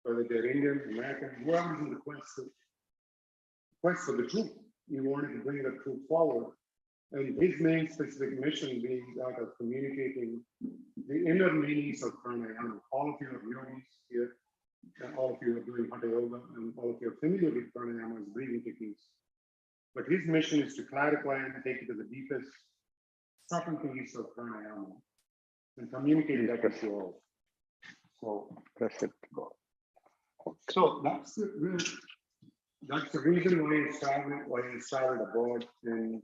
whether they're Indian, American, whoever is in the quest for the truth. He wanted to bring the truth forward. And his main specific mission being that of communicating the inner meanings of pranayama. All of you are yogis here, and all of you are doing hatha yoga, and all of you are familiar with pranayama's breathing techniques. But his mission is to clarify and take it to the deepest subtleties of pranayama and communicate that with you all. So that's it. So that's the reason why he started abroad. And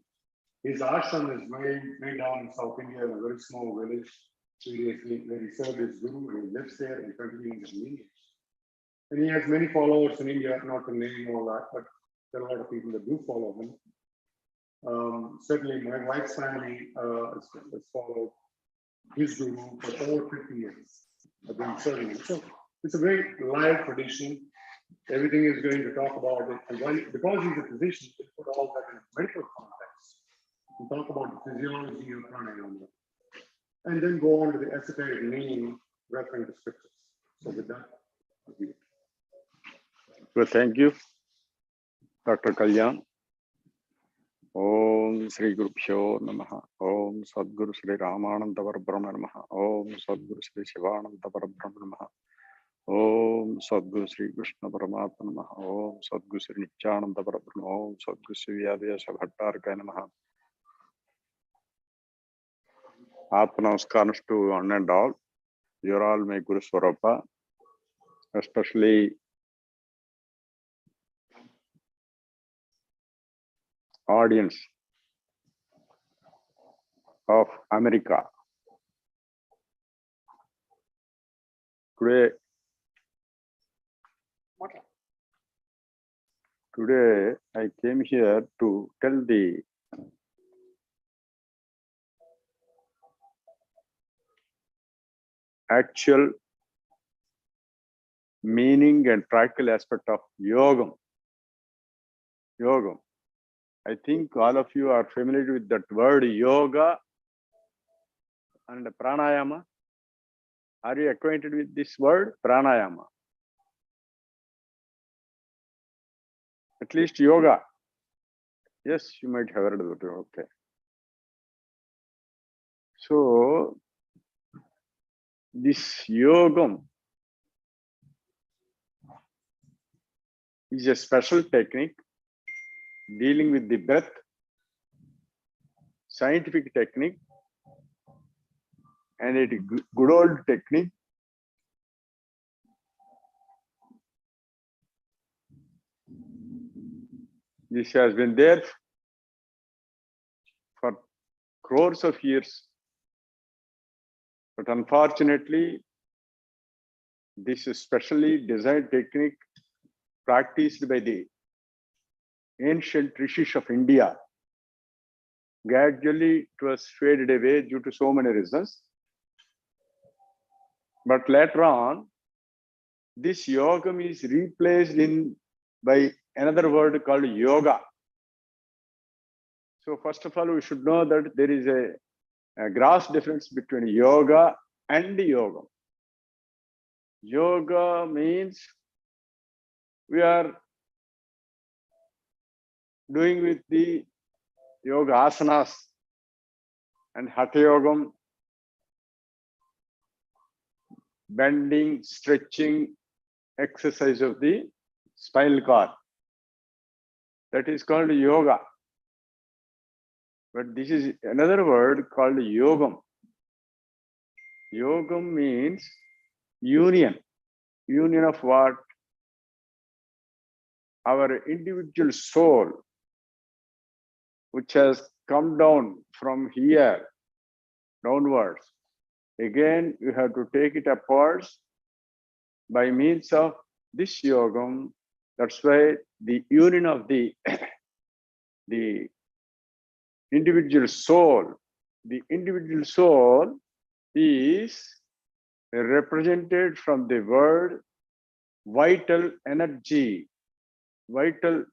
his ashram is way down in South India, in a very small village, where he served his guru, and he lives there and continues his lineage. And he has many followers in India, not to name all that, but there are a lot of people that do follow him. Certainly, my wife's family has followed his guru for over 50 years. I've been serving him. So it's a very live tradition. Everything is going to talk about it. And because he's a physician, we put all that in a medical context and talk about the physiology of pranayama. And then go on to the esoteric meaning referring to scriptures. So with that, I'll give it. Well, thank you, Dr. Kalyan. Om Sri Guru Pyo Namaha. Om Sadguru Sri Ramananda Parabrahma Namaha. Om Sadguru Sri Shivananda Parabrahma Namaha. Om Sadguru Sri Krishna Paramatma Namaha. Om Sadguru Sri Nityananda Parabrahma. Om Sadguru Sri Vyadhyasa Bhattaraka Namaha. Atma Namaskaras to one and all. You are all my Guru Swarupa, especially audience of America. Today I came here to tell the actual meaning and practical aspect of yoga. I think all of you are familiar with that word yoga and pranayama. Are you acquainted with this word pranayama? At least yoga. Yes, you might have heard of it. Okay. So this yoga is a special technique dealing with the breath, scientific technique, and a good old technique. This has been there for crores of years, but unfortunately, this is specially designed technique practiced by the ancient rishis of India. Gradually, it was faded away due to so many reasons. But later on, this yoga is replaced by another word called yoga. So first of all, we should know that there is a gross difference between yoga and yoga. Yoga means we are doing with the yoga asanas and hatha yogam, bending, stretching, exercise of the spinal cord. That is called yoga. But this is another word called yogam. Yogam means union. Union of what? Our individual soul, which has come down from here downwards. Again, you have to take it upwards by means of this yogam. That's why the union of the individual soul is represented from the word vital energy. Vital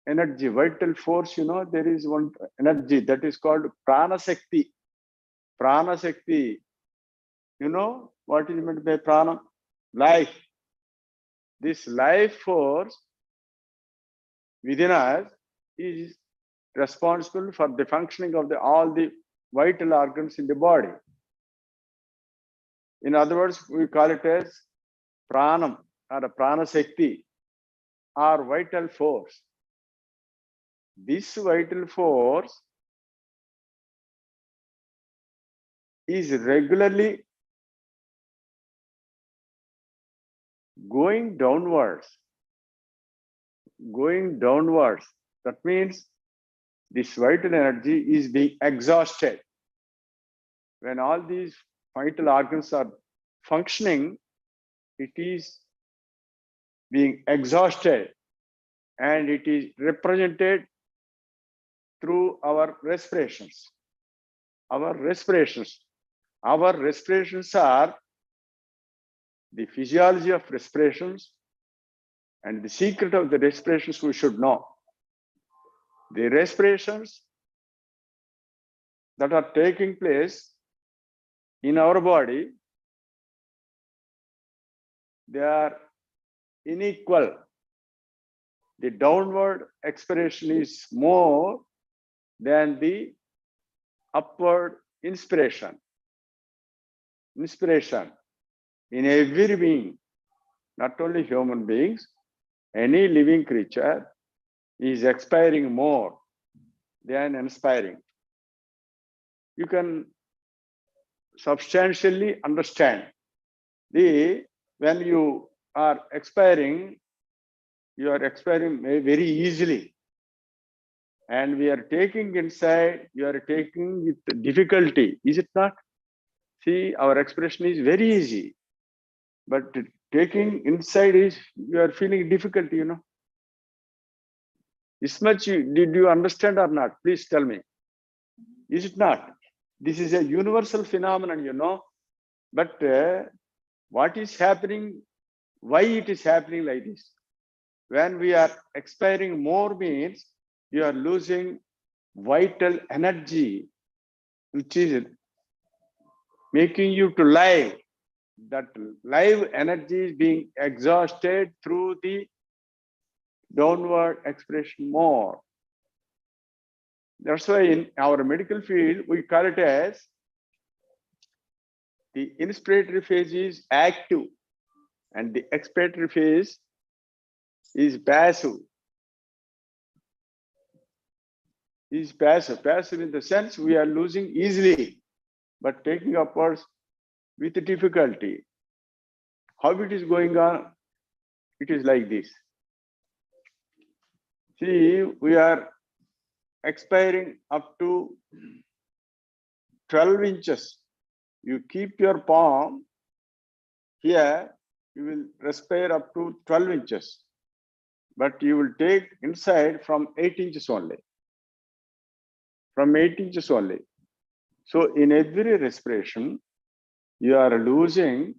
energy, vital force, there is one energy that is called Pranashakti. Pranashakti. You know what is meant by prana? Life. this life force within us is responsible for the functioning of all the vital organs in the body. In other words, we call it as pranam or a prana shakti or vital force. This vital force is regularly going downwards. That means this vital energy is being exhausted. When all these vital organs are functioning, it is being exhausted, and it is represented through our respirations. Our respirations are the physiology of respirations, and the secret of the respirations we should know. The respirations that are taking place in our body, they are unequal. The downward expiration is more than the upward inspiration. Inspiration in every being, not only human beings, any living creature is expiring more than inspiring. You can substantially understand when you are expiring, you are expiring very easily. And we are taking inside, you are taking with difficulty, is it not? See, our expression is very easy, but taking inside is, you are feeling difficulty, you know. This much, did you understand or not? Please tell me. Is it not? This is a universal phenomenon, you know. But what is happening? Why it is happening like this? When we are expiring more means you are losing vital energy, which is making you to live. That live energy is being exhausted through the downward expression more. That's why in our medical field, we call it as the inspiratory phase is active and the expiratory phase is passive. Is passive. Passive in the sense we are losing easily, but taking upwards with difficulty. How it is going on? It is like this. See, we are expiring up to 12 inches. You keep your palm here, you will respire up to 12 inches. But you will take inside from 8 inches only. From 8 inches only. So in every respiration, you are losing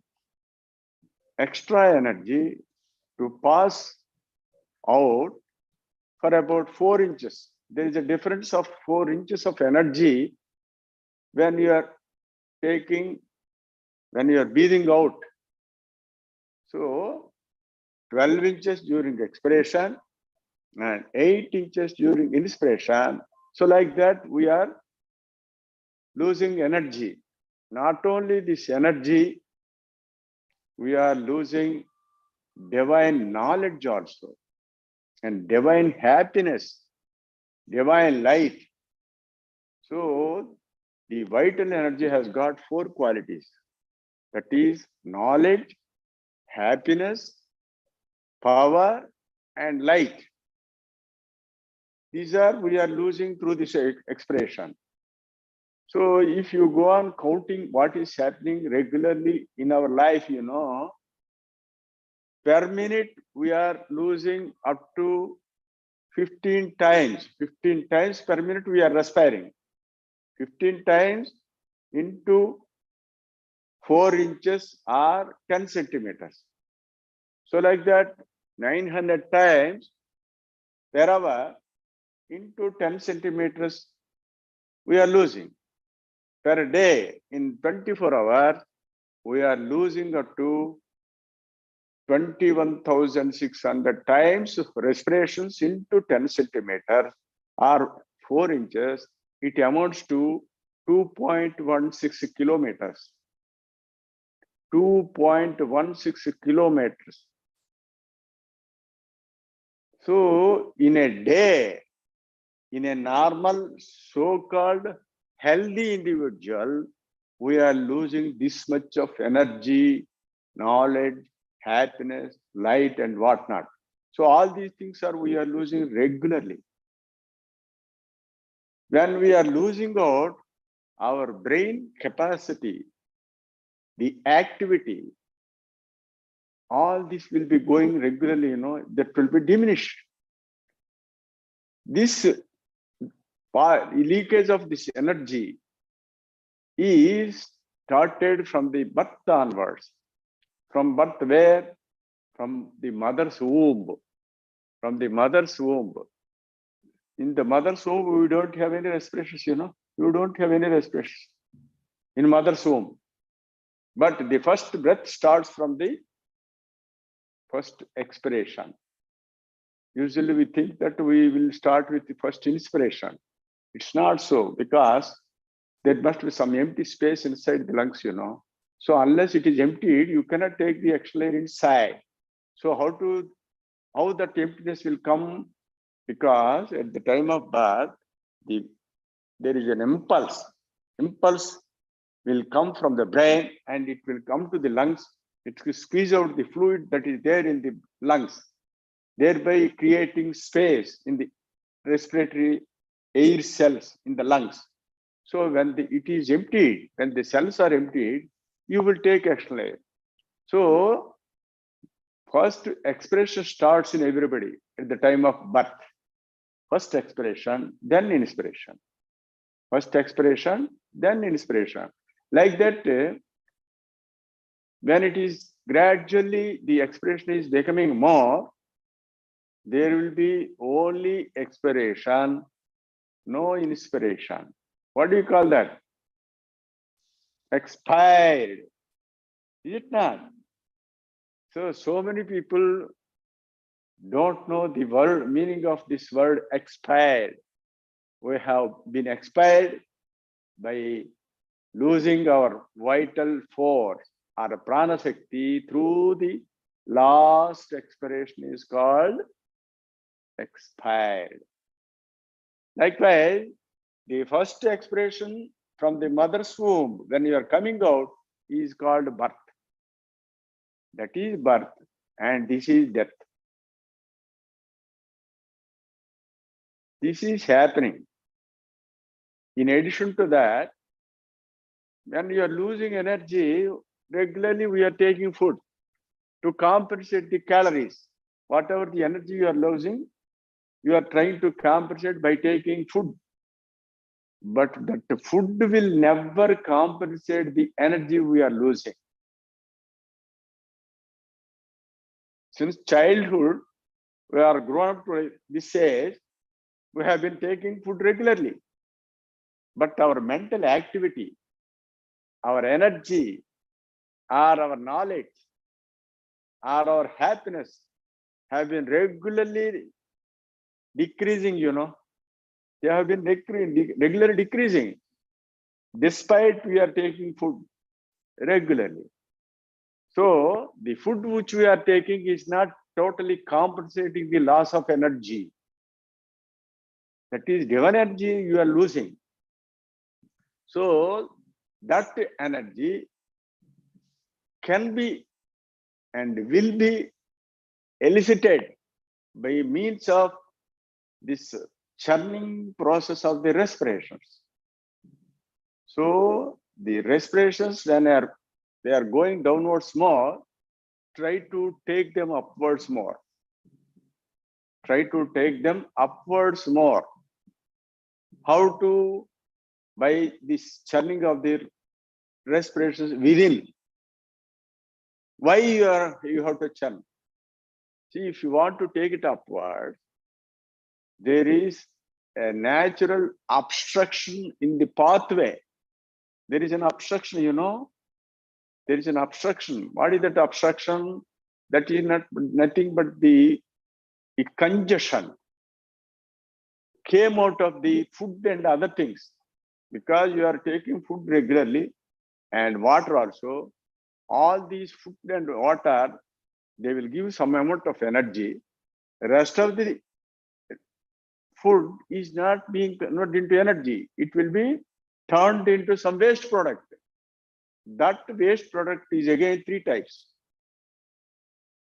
extra energy to pass out for about 4 inches. There is a difference of 4 inches of energy when you are taking, when you are breathing out. So 12 inches during expiration and 8 inches during inspiration. So like that, we are losing energy. Not only this energy, we are losing divine knowledge also, and divine happiness, divine light. So the vital energy has got 4 qualities. That is knowledge, happiness, power, and light. These are, we are losing through this expression. So if you go on counting what is happening regularly in our life, you know, per minute we are losing up to 15 times. 15 times per minute we are respiring. 15 times into 4 inches or 10 centimeters. So like that, 900 times per hour into 10 centimeters we are losing. Per day, in 24 hours, we are losing up to 21,600 times respirations into 10 centimeters or 4 inches, it amounts to 2.16 kilometers. 2.16 kilometers. So in a day, in a normal so-called healthy individual, we are losing this much of energy, knowledge, happiness, light, and whatnot. So all these things we are losing regularly. When we are losing out our brain capacity, the activity, all this will be going regularly, that will be diminished. This leakage of this energy is started from the birth onwards. From birth where? From the mother's womb. From the mother's womb. In the mother's womb, we don't have any respirations, You don't have any respirations in mother's womb. But the first breath starts from the first expiration. Usually we think that we will start with the first inspiration. It's not so, because there must be some empty space inside the lungs, So unless it is emptied, you cannot take the exhale air inside. So how that emptiness will come? Because at the time of birth, there is an impulse. Impulse will come from the brain and it will come to the lungs. It will squeeze out the fluid that is there in the lungs, thereby creating space in the respiratory air cells in the lungs. So when it is emptied, when the cells are emptied, you will take exhale air. So first expiration starts in everybody at the time of birth. First expiration, then inspiration. First expiration, then inspiration. Like that, when it is gradually, the expiration is becoming more, there will be only expiration, no inspiration. What do you call that? Expired. Is it not? So many people don't know the word meaning of this word expired. We have been expired by losing our vital force or prana shakti through the last expiration is called expired. Likewise, the first expiration from the mother's womb when you are coming out is called birth. That is birth, and this is death. This is happening. In addition to that, when you are losing energy, regularly we are taking food to compensate the calories. Whatever the energy you are losing, you are trying to compensate by taking food. But that food will never compensate the energy we are losing. Since childhood, we are grown up to this age, we have been taking food regularly. But our mental activity, our energy, or our knowledge, or our happiness have been regularly decreasing, They have been regularly decreasing, despite we are taking food regularly. So the food which we are taking is not totally compensating the loss of energy. That is divine energy you are losing. So that energy can be and will be elicited by means of this churning process of the respirations. So the respirations, when they are going downwards more, try to take them upwards more. Try to take them upwards more. How to? By this churning of the respirations within. Why you have to churn? See, if you want to take it upward, there is a natural obstruction in the pathway. There is an obstruction, There is an obstruction. What is that obstruction? that is nothing but the congestion came out of the food and other things, because you are taking food regularly and water also. All these food and water, they will give some amount of energy. Rest of the food is not into energy. It will be turned into some waste product. That waste product is again three types.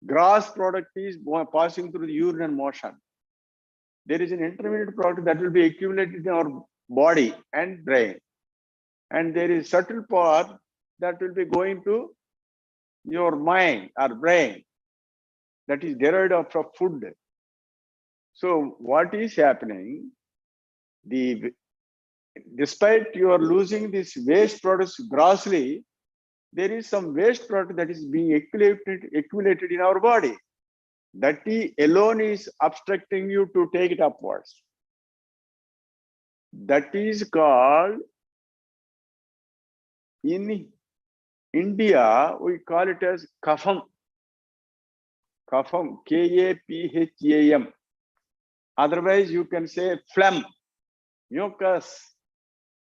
Gross product is passing through the urine and motion. There is an intermediate product that will be accumulated in our body and brain. And there is subtle part that will be going to your mind or brain, that is derived from food. So what is happening? Despite you are losing this waste products grossly, there is some waste product that is being accumulated in our body. That alone is obstructing you to take it upwards. That is called, in India, we call it as kapham. Kapham, K-A-P-H-A-M. Otherwise, you can say phlegm, mucus.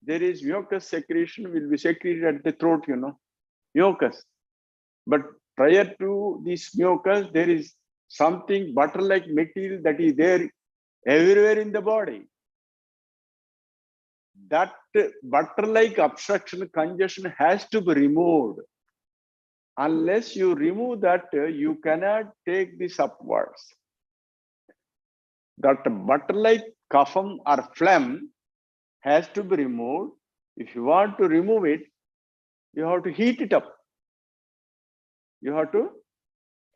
There is mucus secretion will be secreted at the throat, mucus. But prior to this mucus, there is something butter-like material that is there everywhere in the body. That butter-like obstruction, congestion has to be removed. Unless you remove that, you cannot take this upwards. That butter-like kapham or phlegm has to be removed. If you want to remove it, you have to heat it up. You have to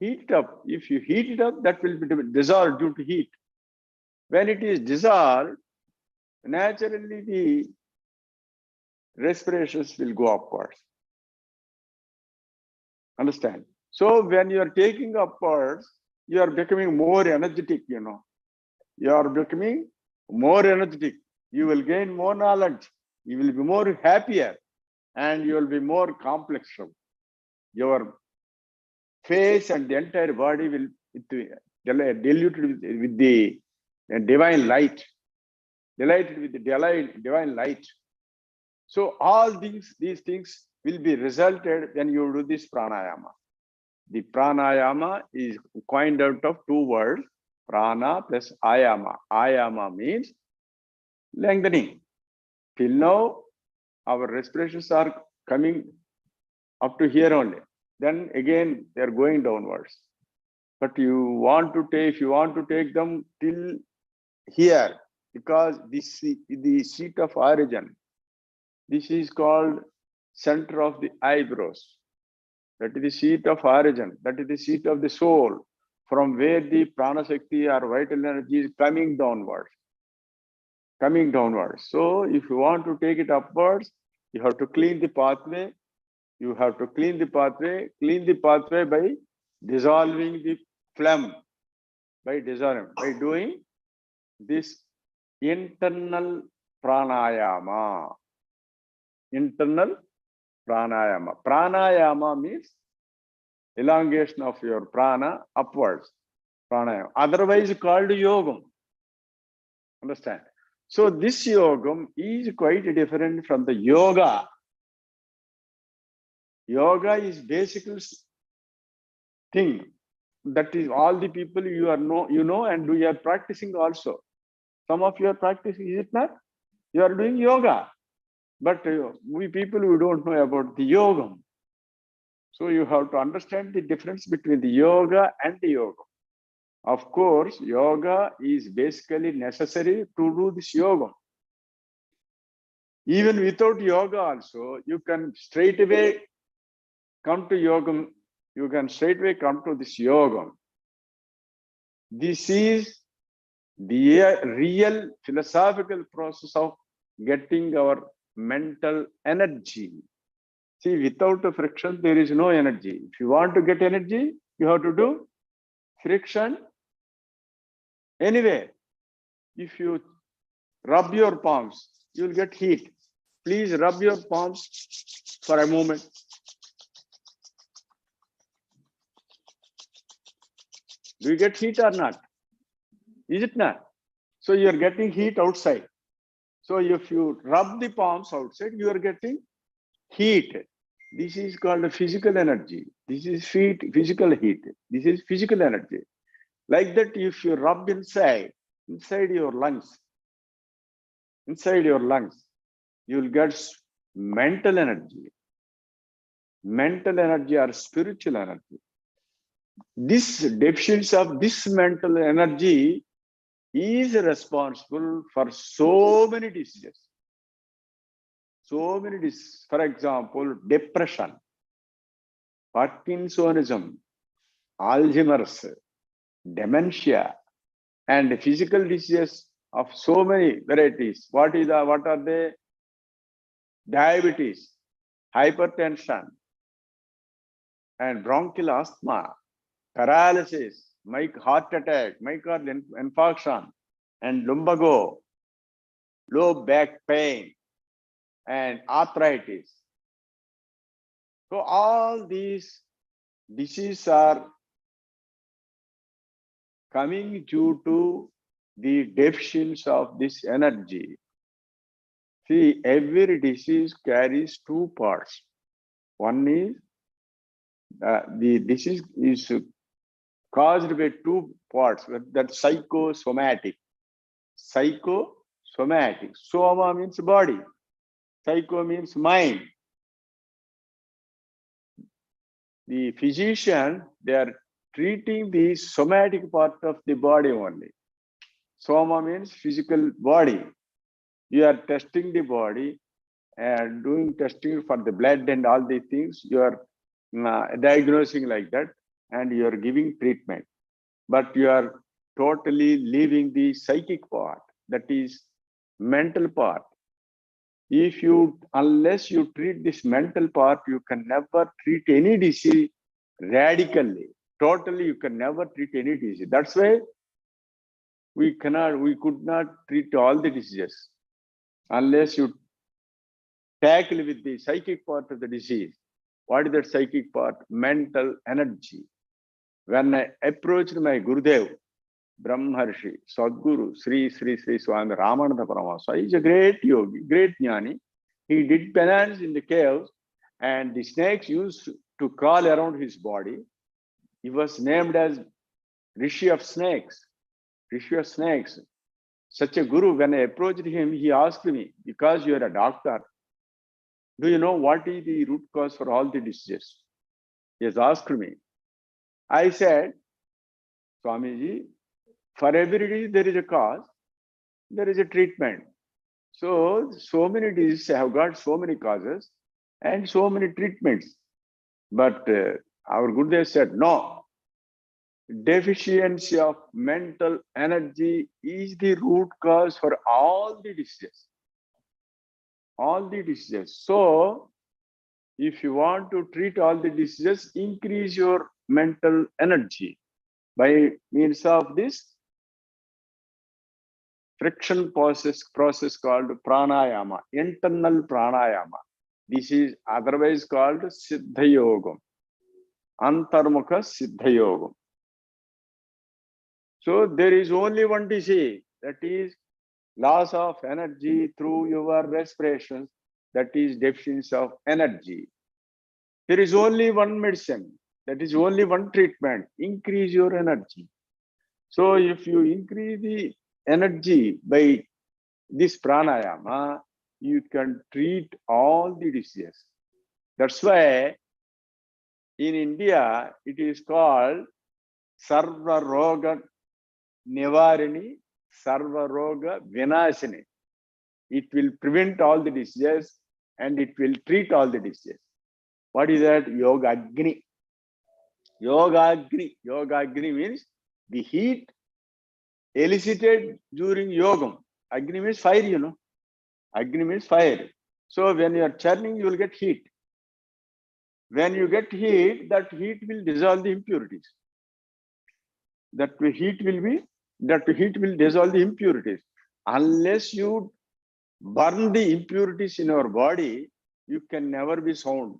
heat it up. If you heat it up, that will be dissolved due to heat. When it is dissolved, naturally the respirations will go upwards. Understand? So when you are taking upwards, you are becoming more energetic, You are becoming more energetic. You will gain more knowledge. You will be more happier, and you will be more complex. Your face and the entire body will be diluted with the divine light, delighted with the divine light. So all these things will be resulted when you do this pranayama. The pranayama is coined out of two words, prana plus ayama. Ayama means lengthening. Till now, our respirations are coming up to here only. Then again, they are going downwards. But if you want to take them till here, because this is the seat of origin. This is called center of the eyebrows. That is the seat of origin. That is the seat of the soul, from where the prana shakti or vital energy is coming downwards. So if you want to take it upwards, you have to clean the pathway. You have to clean the pathway by dissolving the phlegm, by doing this internal pranayama. Pranayama means elongation of your prana upwards. Pranayama, otherwise called yogam. Understand? So this yogam is quite different from the yoga. Yoga is basic thing. That is all the people you know, and you are practicing also. Some of you are practicing, is it not? You are doing yoga. But we people who don't know about the yogam. So you have to understand the difference between the yoga and the yoga. Of course, yoga is basically necessary to do this yoga. Even without yoga also, you can straight away come to yoga. You can straight away come to this yoga. This is the real philosophical process of getting our mental energy. See, without a friction, there is no energy. If you want to get energy, you have to do friction anyway. If you rub your palms, you will get heat. Please rub your palms for a moment. Do you get heat or not? Is it not? So you are getting heat outside. So if you rub the palms outside, you are getting heat. This is called physical energy. This is physical heat. This is physical energy. Like that, if you rub inside your lungs, you will get mental energy or spiritual energy. This deficiency of this mental energy is responsible for so many diseases. For example, depression, Parkinsonism, Alzheimer's, dementia, and physical diseases of so many varieties. What are they? Diabetes, hypertension, and bronchial asthma, paralysis, heart attack, myocardial infarction, and lumbago, low back pain, and arthritis. So all these diseases are coming due to the deficiency of this energy. See, every disease carries two parts. One is the disease is caused by two parts, that psychosomatic. Soma means body. Psycho means mind. The physician, they are treating the somatic part of the body only. Soma means physical body. You are testing the body and doing testing for the blood and all these things. You are diagnosing like that, and you are giving treatment. But you are totally leaving the psychic part, that is mental part. Unless you treat this mental part, you can never treat any disease radically. Totally, you can never treat any disease. That's why we could not treat all the diseases unless you tackle with the psychic part of the disease. What is that psychic part? Mental energy. When I approached my Gurudev, Brahmarshi, Sadguru, Sri Swami Ramananda Paramasa, he's a great yogi, great jnani. He did penance in the caves, and the snakes used to crawl around his body. He was named as Rishi of Snakes. Such a guru, when I approached him, he asked me, because you are a doctor, do you know what is the root cause for all the diseases? He has asked me. I said, Swamiji, for every disease there is a cause, there is a treatment. So many diseases have got so many causes and so many treatments. But our Gurudev said, no, deficiency of mental energy is the root cause for all the diseases. So if you want to treat all the diseases, increase your mental energy by means of this friction process called pranayama, internal pranayama. This is otherwise called SIDDHAYOGI, ANTARMUKHANANDA. So there is only one disease, that is loss of energy through your respirations, that is deficiency of energy. There is only one medicine, that is only one treatment, increase your energy. So if you increase the energy by this pranayama, you can treat all the diseases. That's why in India, it is called Sarva Roga Nivarini, Sarva Roga Vinashini. It will prevent all the diseases and it will treat all the diseases. What is that? Yoga Agni. Yoga Agni means the heat elicited during yogam. Agni means fire, you know. Agni means fire. So when you are churning, you will get heat. When you get heat, that heat will dissolve the impurities. That heat will dissolve the impurities. Unless you burn the impurities in your body, you can never be sound.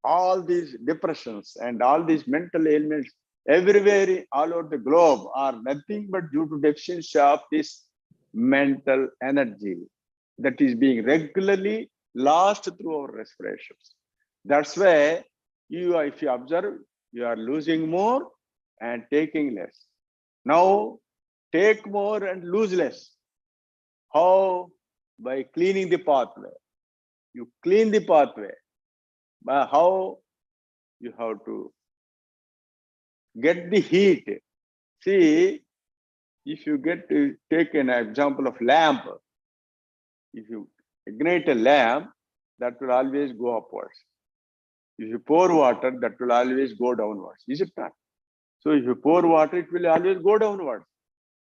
all these depressions and all these mental ailments everywhere all over the globe are nothing but due to deficiency of this mental energy that is being regularly lost through our respirations. That's why if you observe, you are losing more and taking less. Now, take more and lose less. How? By cleaning the pathway. You clean the pathway. By how? You have to get the heat. See, if you take an example of lamp, if you ignite a lamp, that will always go upwards. If you pour water, that will always go downwards. Is it not? So if you pour water, it will always go downwards.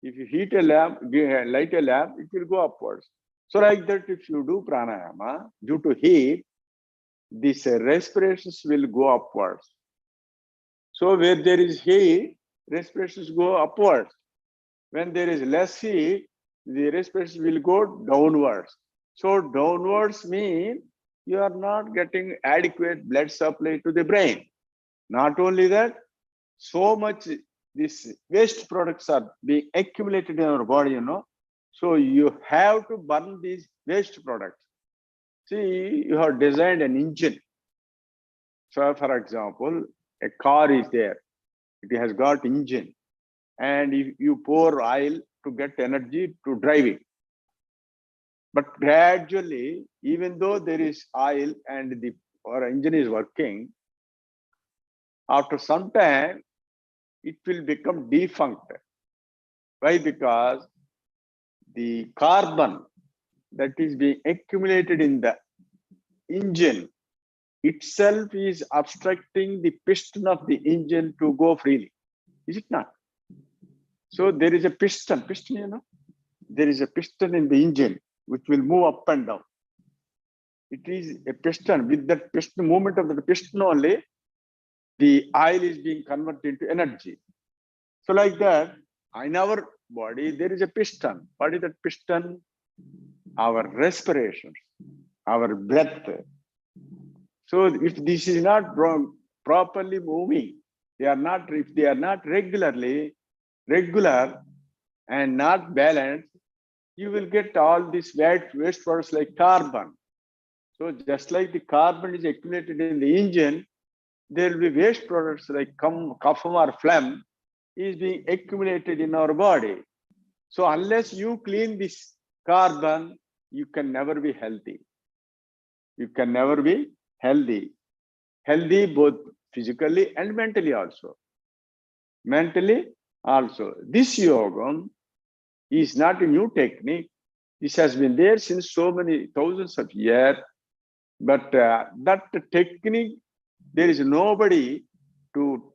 If you heat a lamp, light a lamp, it will go upwards. So like that, if you do pranayama, due to heat, these respirations will go upwards. So where there is heat, respirations go upwards. When there is less heat, the respirations will go downwards. So downwards means you are not getting adequate blood supply to the brain. Not only that, so much these waste products are being accumulated in our body, So you have to burn these waste products. See, you have designed an engine. So for example, a car is there. It has got engine. And if you pour oil to get energy to drive it. But gradually, even though there is oil and our engine is working, after some time, it will become defunct. Why? Because the carbon that is being accumulated in the engine itself is obstructing the piston of the engine to go freely. Is it not? So there is a piston, there is a piston in the engine which will move up and down. It is a piston. With that piston movement of the piston only, the oil is being converted into energy. So like that, in our body, there is a piston. What is that piston? Our respirations, our breath. So if this is not properly moving, if they are not regular and not balanced, you will get all these waste products like carbon. So just like the carbon is accumulated in the engine, there will be waste products like kapha or phlegm is being accumulated in our body. So unless you clean this carbon, you can never be healthy. You can never be healthy. Healthy both physically and mentally also. Mentally also. This yoga is not a new technique. This has been there since so many thousands of years. But that technique, there is nobody to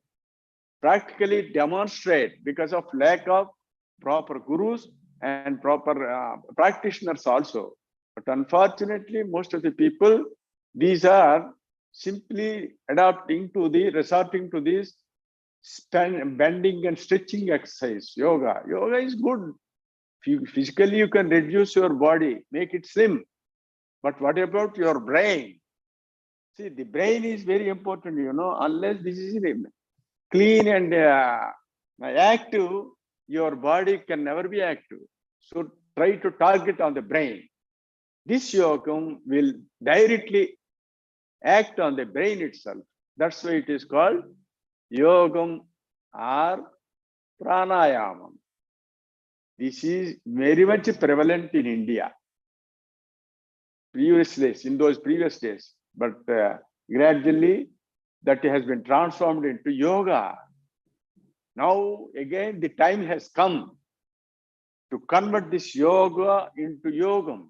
practically demonstrate because of lack of proper gurus and proper practitioners also. But unfortunately, most of the people, these are simply resorting to this bending and stretching exercise, yoga. Yoga is good. Physically, you can reduce your body, make it slim. But what about your brain? See, the brain is very important, unless this is clean and active, your body can never be active. So try to target on the brain. This yogam will directly act on the brain itself. That's why it is called yogam or pranayama. This is very much prevalent in India. In those previous days, but gradually that has been transformed into yoga. Now again, the time has come to convert this yoga into yogam.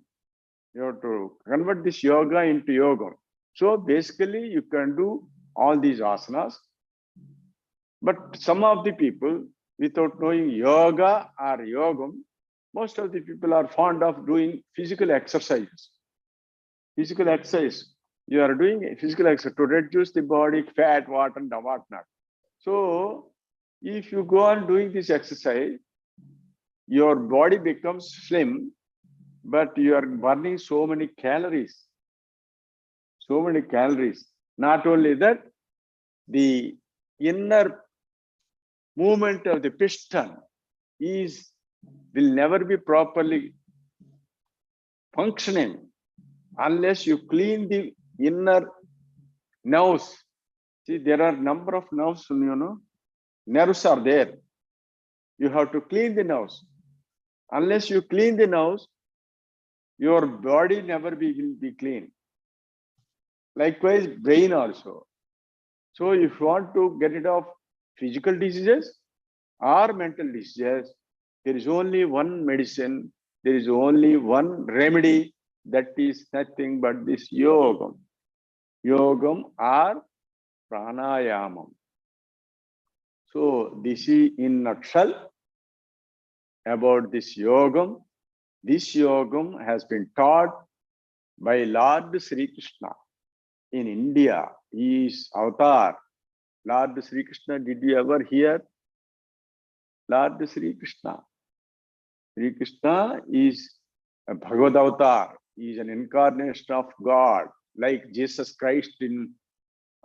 You have to convert this yoga into yogam. So basically, you can do all these asanas. But some of the people, without knowing yoga or yogam, most of the people are fond of doing physical exercises. Physical exercise. You are doing physical exercise to reduce the body fat, water, and whatnot. So if you go on doing this exercise, your body becomes slim, but you are burning so many calories. So many calories. Not only that, the inner movement of the piston will never be properly functioning unless you clean the inner nerves. See, there are number of nerves, nerves are there. You have to clean the nerves. Unless you clean the nerves, your body never will be clean. Likewise, brain also. So if you want to get rid of physical diseases or mental diseases, there is only one medicine, there is only one remedy, that is nothing but this yogam. Yogam or pranayamam. So this is in nutshell about this yogam. This yogam has been taught by Lord Sri Krishna in India. He is avatar. Lord Sri Krishna, did you ever hear? Lord Sri Krishna. Sri Krishna is a Bhagavad avatar. He is an incarnation of God, like Jesus Christ in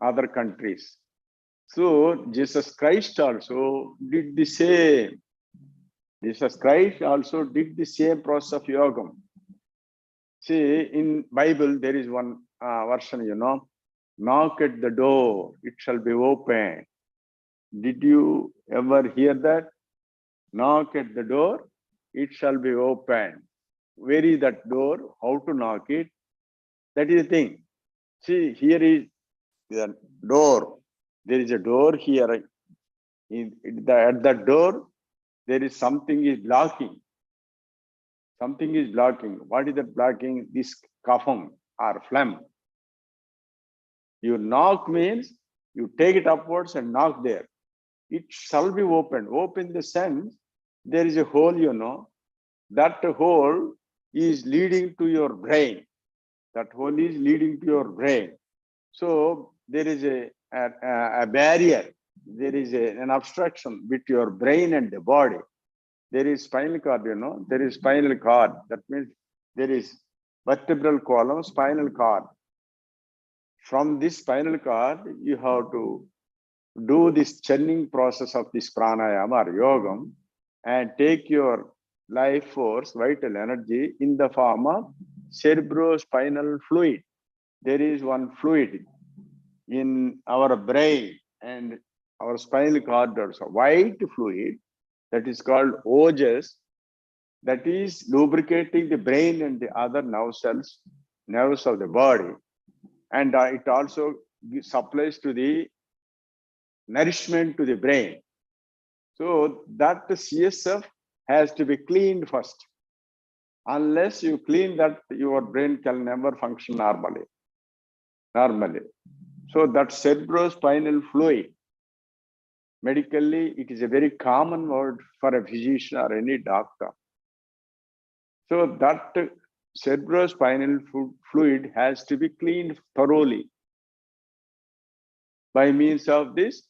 other countries. So Jesus Christ also did the same. Jesus Christ also did the same process of yogam. See, in Bible, there is one version, knock at the door, it shall be open. Did you ever hear that? Knock at the door, it shall be open. Where is that door? How to knock it? That is the thing. See, here is the door. There is a door here. At that door, there is something is blocking. Something is blocking. What is that blocking? This kapham or phlegm. You knock means you take it upwards and knock there. It shall be opened. Open in the sense, there is a hole, that hole is leading to your brain. That hole is leading to your brain. So there is a barrier. There is an obstruction between your brain and the body. There is spinal cord, there is spinal cord. That means there is vertebral column, spinal cord. From this spinal cord, you have to do this churning process of this pranayama or yogam and take your life force, vital energy in the form of cerebrospinal fluid. There is one fluid in our brain and our spinal cord also, white fluid that is called ojas, that is lubricating the brain and the other nerve cells, nerves of the body. And it also supplies to the nourishment to the brain. So that CSF has to be cleaned first. Unless you clean that, your brain can never function normally. So that cerebrospinal fluid, medically, it is a very common word for a physician or any doctor. So that cerebrospinal fluid has to be cleaned thoroughly by means of this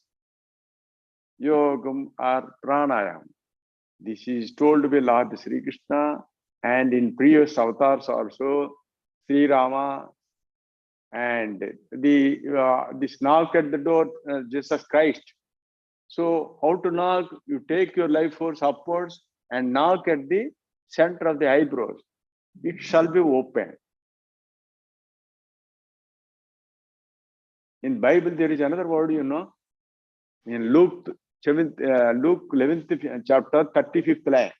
yogam or pranayam. This is told by Lord Sri Krishna, and in previous avatars also, Sri Rama, and this knock at the door, Jesus Christ. So how to knock? You take your life force upwards and knock at the center of the eyebrows. It shall be open. In Bible, there is another word, in Luke 11th chapter, 35th line.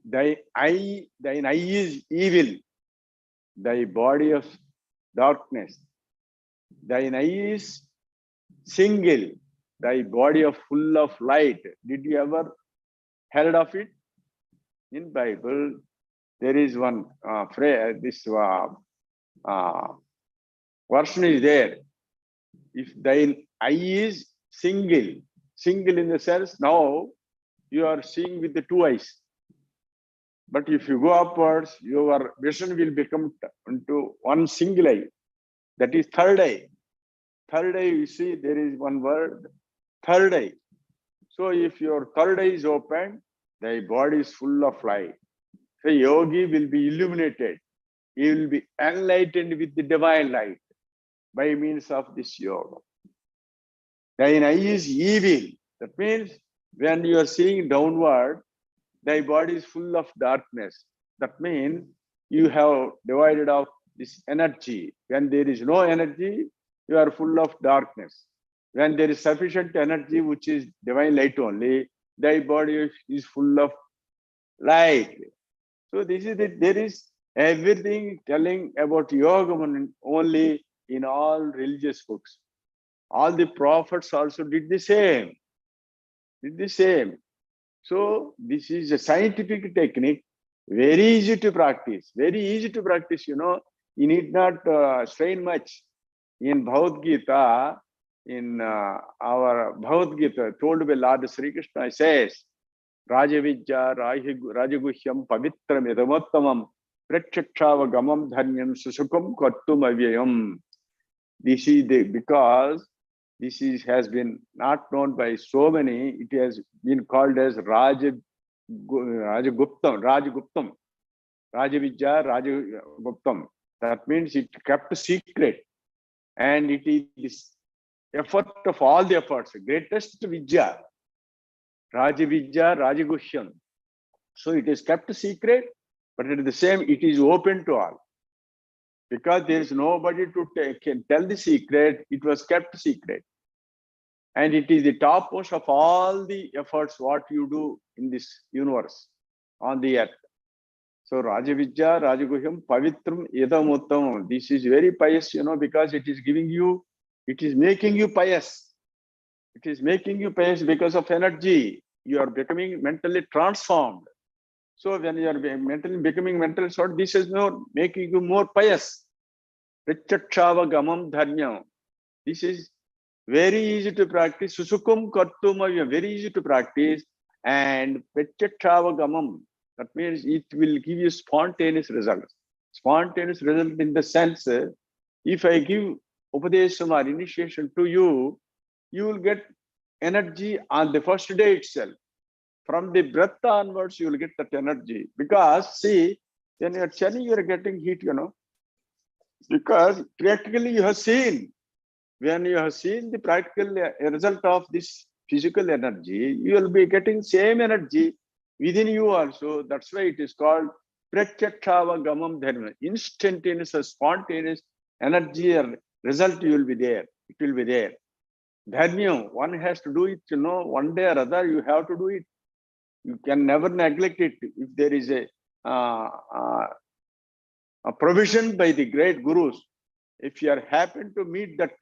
Thine eye is evil, thy body of darkness. Thine eye is single, thy body of full of light. Did you ever heard of it? In Bible, there is one phrase, this version is there. If thine eye is single in the sense, now you are seeing with the two eyes. But if you go upwards, your vision will become into one single eye. That is third eye. Third eye, you see, there is one word, third eye. So if your third eye is open, thy body is full of light. So yogi will be illuminated. He will be enlightened with the divine light. by means of this yoga. Thine eye is evil. That means when you are seeing downward, thy body is full of darkness. That means you have divided off this energy. When there is no energy, you are full of darkness. When there is sufficient energy, which is divine light only, thy body is full of light. So this is it. There is everything telling about yoga only in all religious books. All the prophets also did the same. So this is a scientific technique, very easy to practice, you need not strain much. In Bhagavad Gita, in our Bhagavad Gita, told by Lord Sri Krishna, says, Rajavidya Rajaguhyam Pavitram Yadamattamam Pratchakshava Gamam Dhanyam Susukam Kartum Avyayam. This is because this has been not known by so many, it has been called as Rajaguptam, Rajavidya Rajaguptam. That means it kept secret. And it is this effort of all the efforts, greatest Vidya, Rajavidya Rajaguhyam. So it is kept secret, but at the same, it is open to all. Because there is nobody to can tell the secret, it was kept secret. And it is the topmost of all the efforts what you do in this universe, on the earth. So Rajavidya, Rajaguhyam, Pavitram, Yadamuttam. This is very pious, because it is giving you, it is making you pious. It is making you pious because of energy. You are becoming mentally transformed. So when you are mentally becoming mentally transformed, this is not making you more pious. Richachava Gamam Dhanyam. This is very easy to practice. Susukum Kartum, very easy to practice. And Richachava Gamam. That means it will give you spontaneous results. Spontaneous result in the sense, if I give Upadesham or initiation to you, you will get energy on the first day itself. From the breath onwards, you will get that energy. Because, see, when you are chanting, you are getting heat, Because practically you have seen, when you have seen the practical result of this physical energy, you will be getting same energy within you also. That's why it is called Pratyakshava Gamam Dharma. Instantaneous or spontaneous energy or result you will be there. It will be there. Dharma, one has to do it, one day or other you have to do it. You can never neglect it. If there is a provision by the great gurus, if you are happen to meet that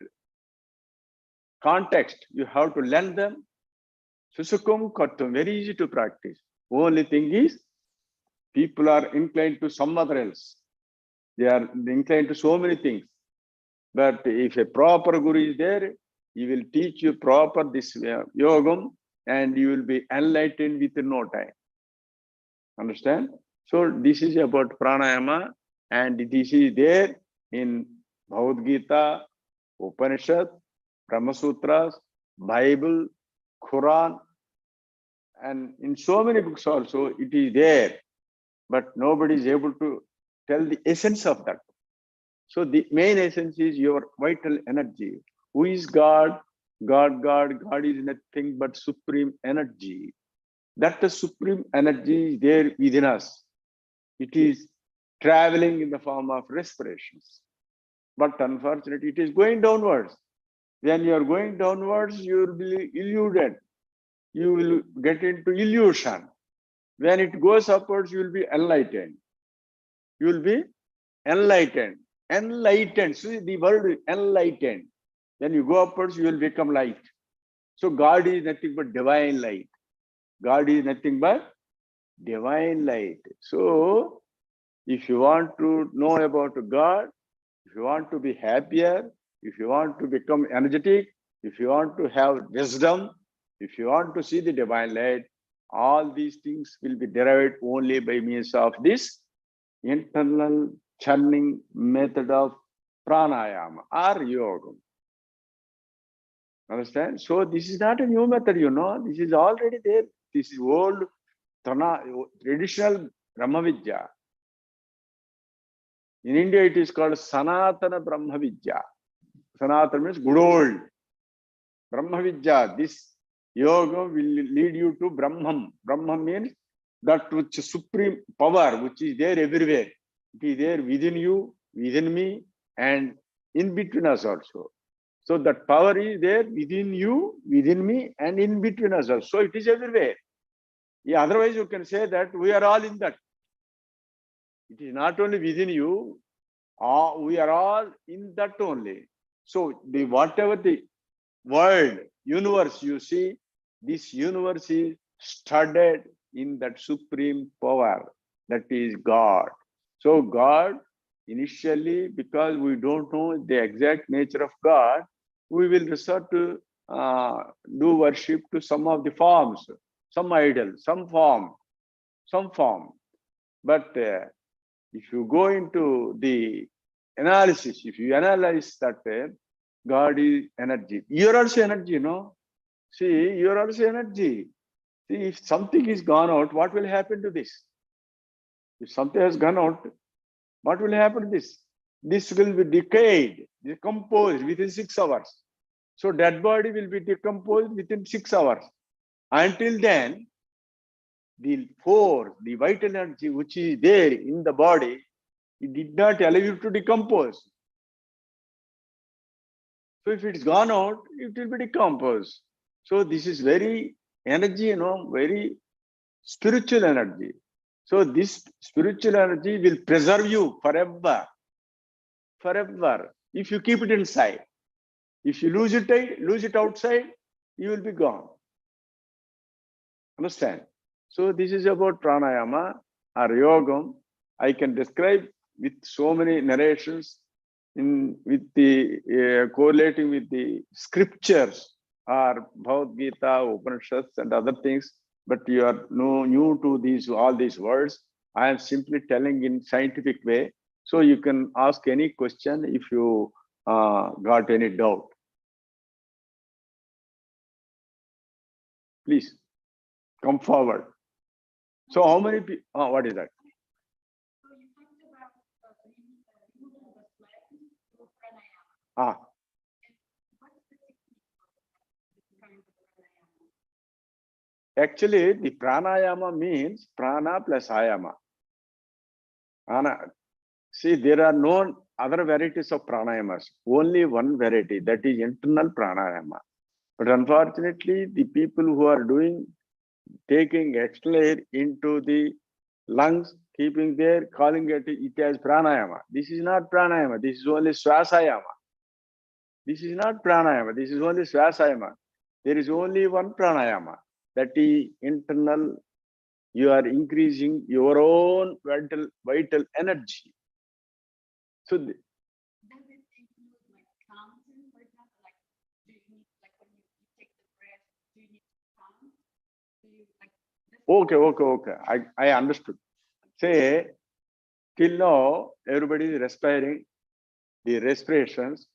context, you have to learn them. Susukum Kartum, very easy to practice. Only thing is, people are inclined to some other else. They are inclined to so many things. But if a proper guru is there, he will teach you proper this yogam, and you will be enlightened within no time. Understand? So this is about pranayama, and this is there in Bhagavad Gita, Upanishad, Brahma Sutras, Bible, Quran, and in so many books also it is there, but nobody is able to tell the essence of that. So the main essence is your vital energy. Who is God? God is nothing but supreme energy. That the supreme energy is there within us. It is traveling in the form of respirations. But unfortunately, it is going downwards. When you are going downwards, you will be illuded. You will get into illusion. When it goes upwards, you will be enlightened. You will be enlightened. Enlightened. See the word enlightened. When you go upwards, you will become light. So God is nothing but divine light. God is nothing but divine light. So if you want to know about God, if you want to be happier, if you want to become energetic, if you want to have wisdom, if you want to see the divine light, all these things will be derived only by means of this internal churning method of pranayama or yoga. Understand? So this is not a new method, this is already there. This is old, traditional Brahma Vidya. In India, it is called Sanatana Brahma Vidya. Sanatana means good old. Brahma Vidya, this yoga will lead you to Brahman. Brahman means that which supreme power, which is there everywhere. It is there within you, within me, and in between us also. So that power is there within you, within me, and in between us also. So it is everywhere. Yeah, otherwise you can say that we are all in that. It is not only within you, we are all in that only. So the whatever the world, universe you see, this universe is studded in that supreme power, that is God. So God, initially, because we don't know the exact nature of God, we will resort to do worship to some of the forms, some idol, some form. But if you go into the analysis, if you analyze that God is energy, you're also energy, no? See, you're also energy. See, if something is gone out, what will happen to this? If something has gone out, what will happen to this? This will be decayed, decomposed within 6 hours. So dead body will be decomposed within 6 hours. Until then, the force, the vital energy which is there in the body, it did not allow you to decompose. So if it's gone out, it will be decomposed. So this is very energy, very spiritual energy. So this spiritual energy will preserve you forever. Forever. If you keep it inside. If you lose it outside, you will be gone. Understand? So this is about pranayama or yogam. I can describe with so many narrations with the correlating with the scriptures or Bhagavad Gita, Upanishads and other things, but you are new to all these words. I am simply telling in scientific way. So you can ask any question if you got any doubt. Please come forward. So how many people, what is that? Actually, the pranayama means prana plus ayama. See, there are no other varieties of pranayamas, only one variety, that is internal pranayama. But unfortunately, the people who are taking extra air into the lungs, keeping there, calling it as pranayama. This is not pranayama, this is only swasayama. This is not pranayama, this is only swasayama. There is only one pranayama, that is internal. You are increasing your own vital energy. So does it include like counting, for example, like do you need, like when you take the breath, do you need to count? Do you like okay. I understood. Say till now everybody is respiring the respirations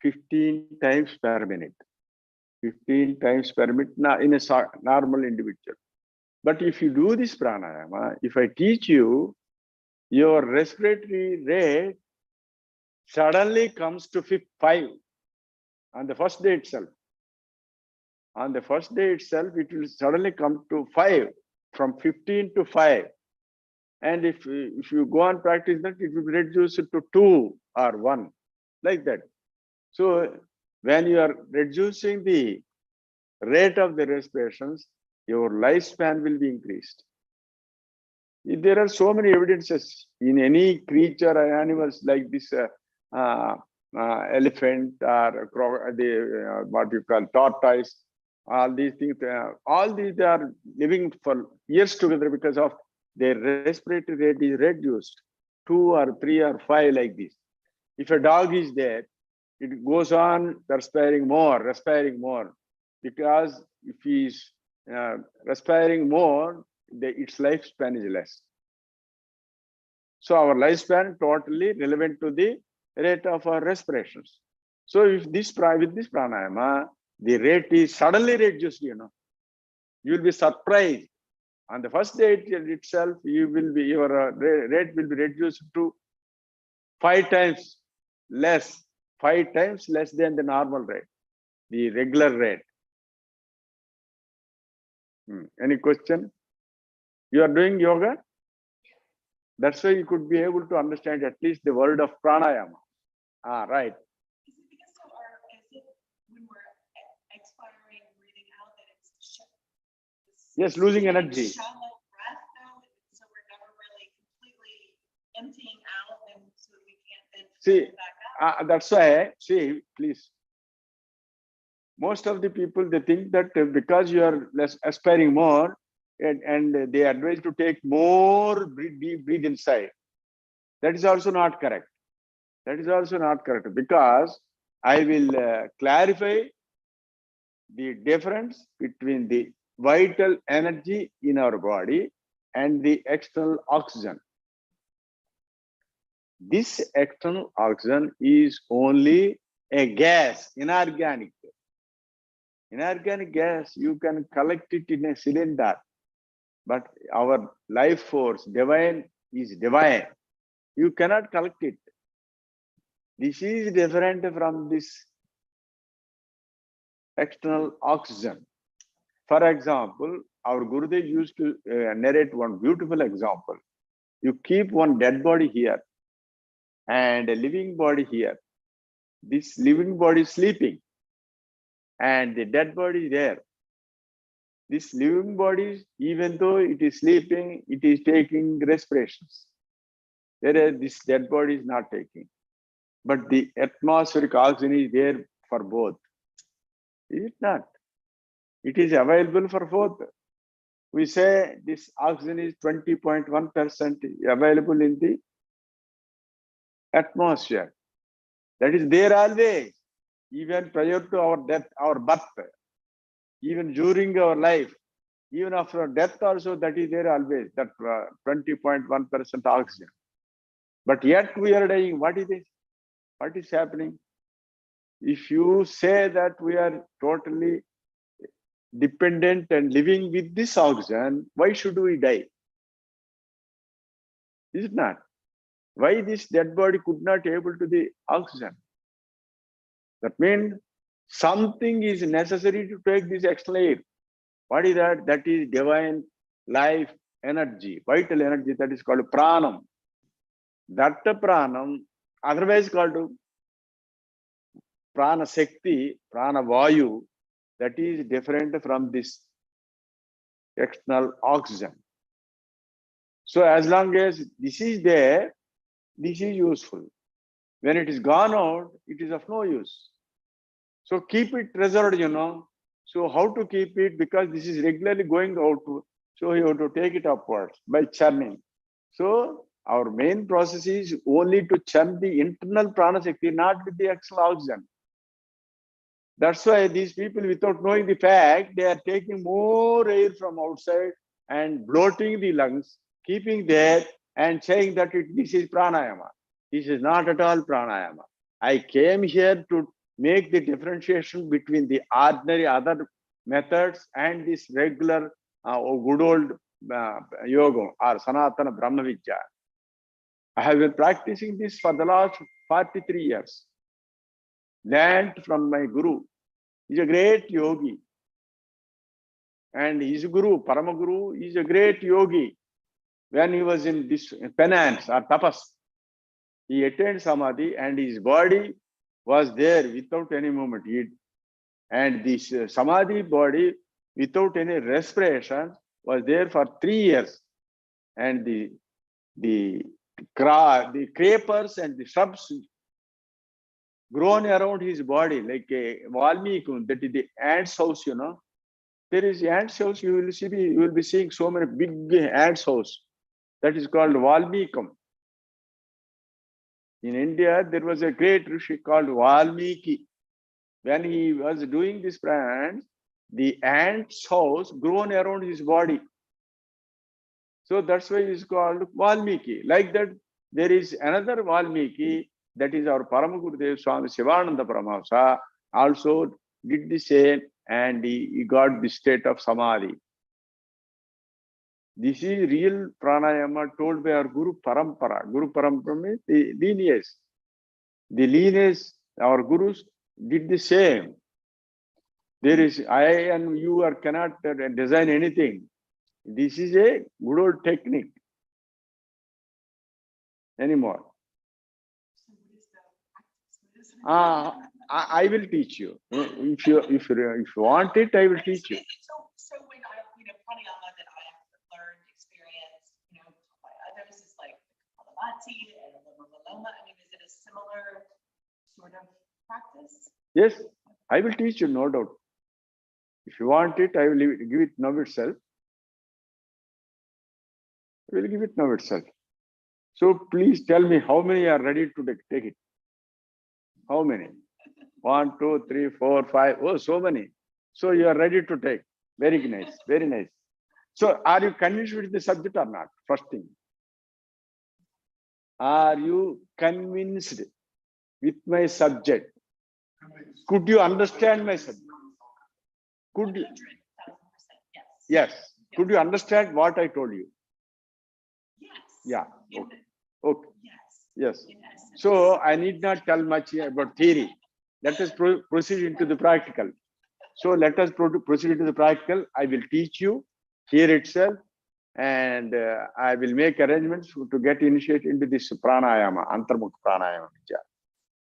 15 times per minute. 15 times per minute in a normal individual. But if you do this pranayama, if I teach you, your respiratory rate suddenly comes to 5 on the first day itself. On the first day itself, it will suddenly come to 5, from 15 to 5. And if you go on practice that, it will be reduced to 2 or 1, like that. So when you are reducing the rate of the respirations, your lifespan will be increased. There are so many evidences in any creature or animals like this elephant or what you call tortoise. All these things, all these are living for years together because of their respiratory rate is reduced 2 or 3 or 5 like this. If a dog is there, it goes on respiring more, because if he is respiring more, its lifespan is less. So our lifespan totally relevant to the rate of our respirations. So if with this pranayama, the rate is suddenly reduced, you will be surprised. On the first day itself, your rate will be reduced to 5 times less. 5 times less than the normal rate, the regular rate. Any question? You are doing yoga? That's why you could be able to understand at least the word of pranayama. Right. Is it because of when we're expiring, breathing out, that it's Yes, losing energy. shallow breath though, so we're never really completely emptying out, and so we can't then See, fill it back up? that's why, see, please. Most of the people, they think that because you are less aspiring more, and they advise to take more breathe inside. That is also not correct. That is also not correct, because I will clarify the difference between the vital energy in our body and the external oxygen. This external oxygen is only a gas, inorganic. Inorganic gas, you can collect it in a cylinder, but our life force, divine, is divine. You cannot collect it. This is different from this external oxygen. For example, our Gurudev used to narrate one beautiful example. You keep one dead body here and a living body here. This living body is sleeping and the dead body is there. This living body, even though it is sleeping, it is taking respirations. Whereas this dead body is not taking. But the atmospheric oxygen is there for both. Is it not? It is available for both. We say this oxygen is 20.1% available in the atmosphere. That is there always, even prior to our death, our birth, even during our life, even after death also, that is there always, that 20.1% oxygen. But yet we are dying. What is this? What is happening? If you say that we are totally dependent and living with this oxygen, why should we die? Is it not? Why this dead body could not able to the oxygen? That means something is necessary to take this external air. What is that? That is divine life energy, vital energy, that is called pranam. That pranam, otherwise called prana shakti, prana vayu, that is different from this external oxygen. So as long as this is there, this is useful. When it is gone out, it is of no use. So keep it reserved, you know. So how to keep it? Because this is regularly going out, so you have to take it upwards by churning. So our main process is only to churn the internal prana shakti, not with the external oxygen. That's why these people, without knowing the fact, they are taking more air from outside and bloating the lungs, keeping there and saying that this is pranayama. This is not at all pranayama. I came here to make the differentiation between the ordinary other methods and this regular good old yoga or Sanatana Brahma Vidya. I have been practicing this for the last 43 years. Learned from my guru. He's a great yogi. And his guru, Paramaguru, is a great yogi. When he was in this penance or tapas, he attained Samadhi and his body was there without any movement. And this Samadhi body, without any respiration, was there for 3 years. And the creepers and the shrubs grown around his body like a Valmiki, that is the ants house, you know. There is ants house, you will be seeing so many big ants house. That is called Valmikam. In India, there was a great Rishi called Valmiki. When he was doing this pranayama, the ants house grown around his body. So that's why it is called Valmiki. Like that, there is another Valmiki, that is our Paramagurudev Swami Sivananda Paramahamsa, also did the same, and he got the state of Samadhi. This is real pranayama told by our Guru Parampara. Guru Parampara means the lineage. The lineage Our gurus did the same. There is, I and you are cannot design anything. This is a good old technique anymore. So what is the practice? What is it? I will teach you. If you want it, I will teach you. So when I, pranayama that I have learned, experienced, by others is like Kapalabhati and Loma. I mean, is it a similar sort of practice? Yes, I will teach you, no doubt. If you want it, I will give it now itself. I will give it now itself. So please tell me how many are ready to take it. How many? 1, 2, 3, 4, 5. Oh, so many. So you are ready to take. Very nice. Very nice. So are you convinced with the subject or not? First thing. Are you convinced with my subject? Could you understand my subject? Could you? 100,000%, yes. Yes. Could you understand what I told you? Yes. Yeah. In Okay. the- Okay. Yes. Yes. In essence. So I need not tell much about theory. Let us proceed into the practical. So let us proceed into the practical. I will teach you here itself, and I will make arrangements to get initiated into this pranayama, Antarmukha Pranayama.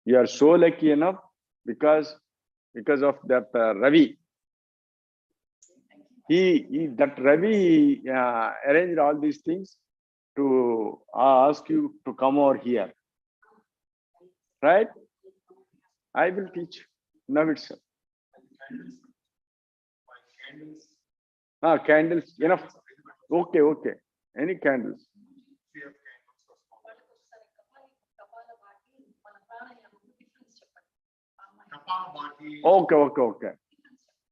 You are so lucky enough because of that Ravi. That Ravi arranged all these things to ask you to come over here. Right? I will teach now itself. Candles, enough. Okay. Any candles? Okay.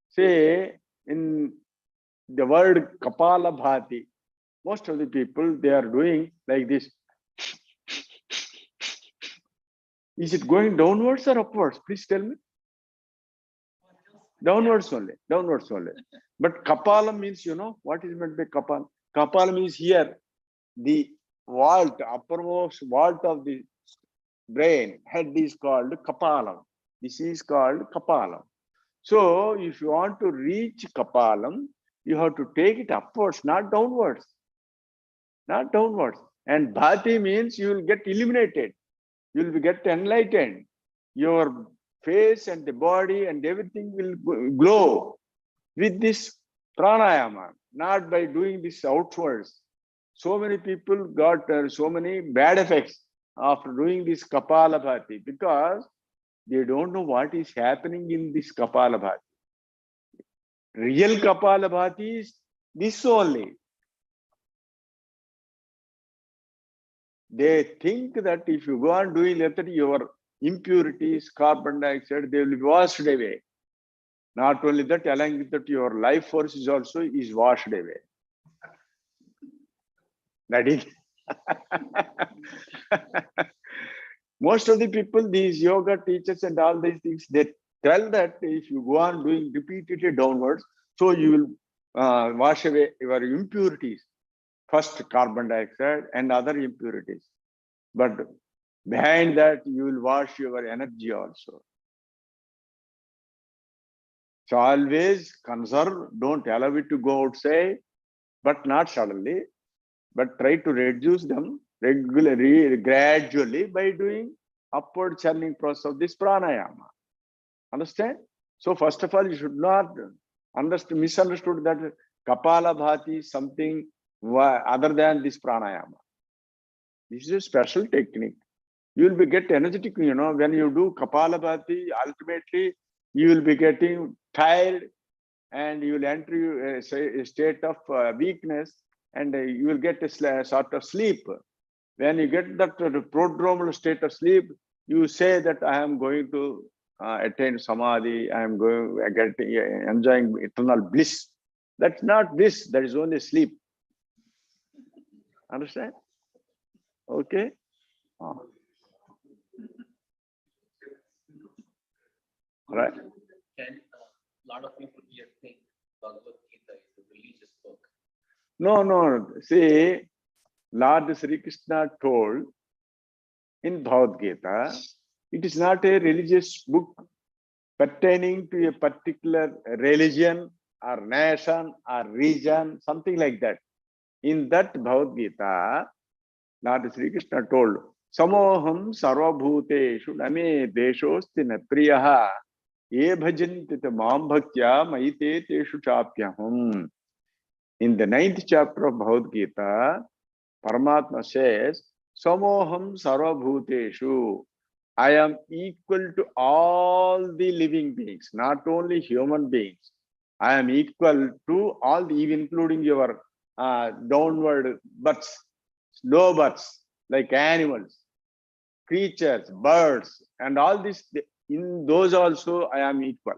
See, in the word Kapala Bhati, most of the people, they are doing like this. Is it going downwards or upwards? Please tell me. Downwards only. But Kapala means, what is meant by Kapala? Kapala means here, the vault, uppermost vault of the brain, head is called Kapalam. This is called Kapalam. So if you want to reach Kapalam, you have to take it upwards, not downwards. Not downwards. And Bhati means you will get illuminated. You will get enlightened. Your face and the body and everything will glow with this pranayama, not by doing this outwards. So many people got so many bad effects after doing this Kapalabhati because they don't know what is happening in this Kapalabhati. Real Kapalabhati is this only. They think that if you go on doing that, your impurities, carbon dioxide, they will be washed away. Not only that, along with that, your life force is also washed away. That is most of the people, these yoga teachers and all these things, they tell that if you go on doing repeatedly downwards, so you will wash away your impurities. First carbon dioxide and other impurities. But behind that, you will wash your energy also. So always conserve, don't allow it to go outside, but not suddenly, but try to reduce them regularly, gradually by doing upward churning process of this pranayama. Understand? So first of all, you should not misunderstood that Kapalabhati is something other than this pranayama. This is a special technique. You will be get energetic, when you do Kapalabhati, ultimately you will be getting tired and you will enter a state of weakness and you will get a sort of sleep. When you get that prodromal state of sleep, you say that I am going to attain Samadhi, I am going enjoying eternal bliss. That's not bliss, that is only sleep. Understand? Okay? Right. Can a lot of people here think Bhagavad Gita is a religious book? No. See, Lord Sri Krishna told in Bhagavad Gita It is not a religious book pertaining to a particular religion or nation or region, something like that. In that Bhagavad Gita, Lord Sri Krishna told, Samoham sarvabhuteshu name deshosti na priyaha ye bhajanti mam bhaktya maite teshu chapyaham. In the 9th chapter of Bhagavad Gita, Paramatma says, Samoham sarvabhuteshu. I am equal to all the living beings, not only human beings. I am equal to all, even including your downward births, low births, like animals, creatures, birds, and all this. In those also, I am equal.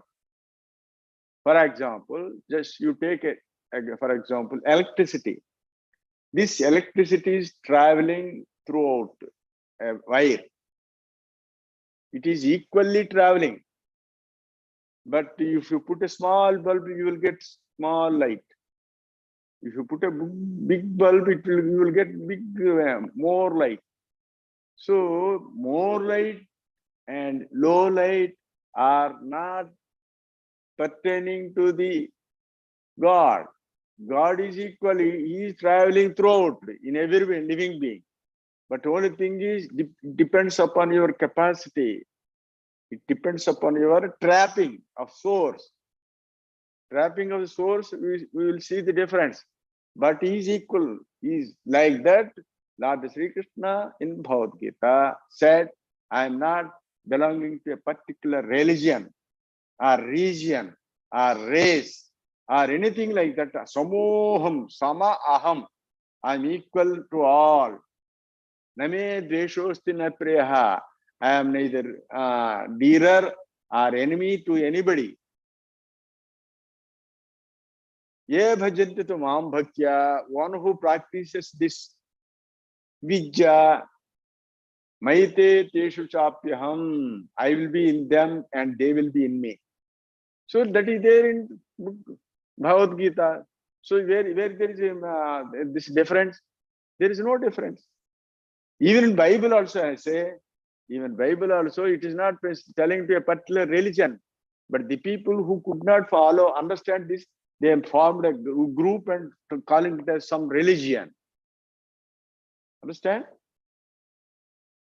For example, just you take for example, electricity. This electricity is traveling throughout a wire. It is equally traveling. But if you put a small bulb, you will get small light. If you put a big bulb, you will get more light. So more light and low light are not pertaining to the God. God is equally, he is traveling throughout in every living being. But only thing is, depends upon your capacity. It depends upon your trapping of source. Trapping of the source, we will see the difference. But he is equal. He is like that. Lord Sri Krishna in Bhagavad Gita said, I am not belonging to a particular religion or region or race or anything like that. Samoham, sama aham. I am equal to all. Name dreshosti na priyaha. I am neither dearer or enemy to anybody. Ye bhajanti tu mam bhaktya. One who practices this vijja, maite teshu chapyaham. I will be in them and they will be in me. So that is there in Bhagavad Gita. So where there is this difference? There is no difference. Even in Bible also, I say, even Bible also, it is not telling to a particular religion. But the people who could not follow, understand this, they have formed a group and calling it as some religion. Understand?